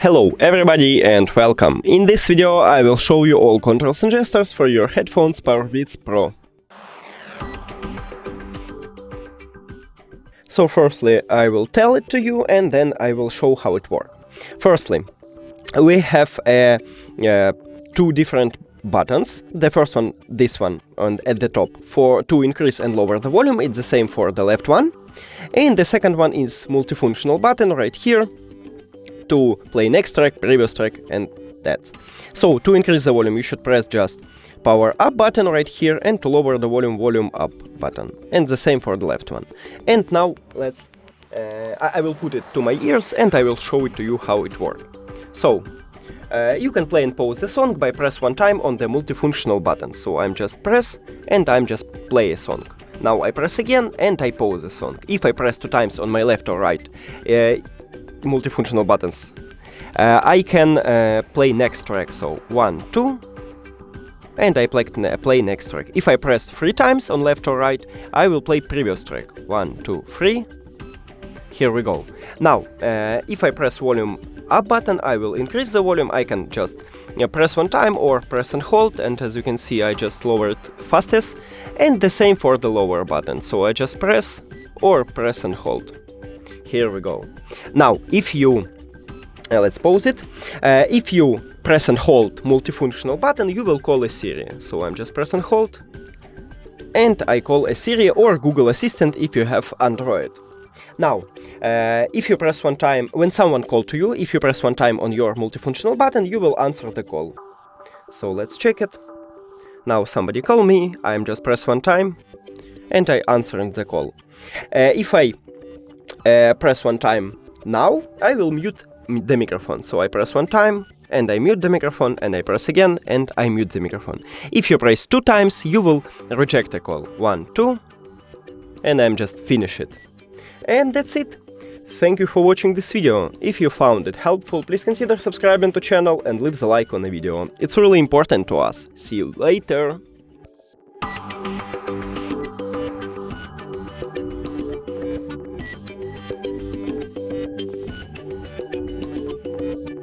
Hello everybody and welcome. In this video I will show you all controls and gestures for your headphones Powerbeats Pro. So firstly I will tell it to you and then I will show how it works. Firstly, we have two different buttons. The first one, this one, at the top, to increase and lower the volume. It's the same for the left one. And the second one is multifunctional button right here to play next track, previous track, and that's. So to increase the volume you should press just power up button right here, and to lower the volume up button. And the same for the left one. And now let's I will put it to my ears and I will show it to you how it works. So you can play and pause the song by press one time on the multifunctional button. So I'm just press and I'm just play a song. Now I press again and I pause the song. If I press two times on my left or right multifunctional buttons, I can play next track. So 1, 2, and I play next track. If I press three times on left or right, I will play previous track. 1, 2, 3. Here we go. Now, if I press volume up button, I will increase the volume. I can just press one time or press and hold, and as you can see, I just lowered fastest. And the same for the lower button. So I just press or press and hold. Here we go. Now, if you let's pause it. If you press and hold multifunctional button, you will call a Siri. So I'm just press and hold, and I call a Siri or Google Assistant if you have Android. Now, if you press one time, when someone calls to you, if you press one time on your multifunctional button, you will answer the call. So let's check it. Now somebody call me, I'm just press one time, and I answering the call. If I press one time now, I will mute the microphone. So I press one time, and I mute the microphone, and I press again, and I mute the microphone. If you press two times, you will reject the call. 1, 2, and I'm just finish it. And that's it. Thank you for watching this video. If you found it helpful, please consider subscribing to the channel and leave the like on the video. It's really important to us. See you later.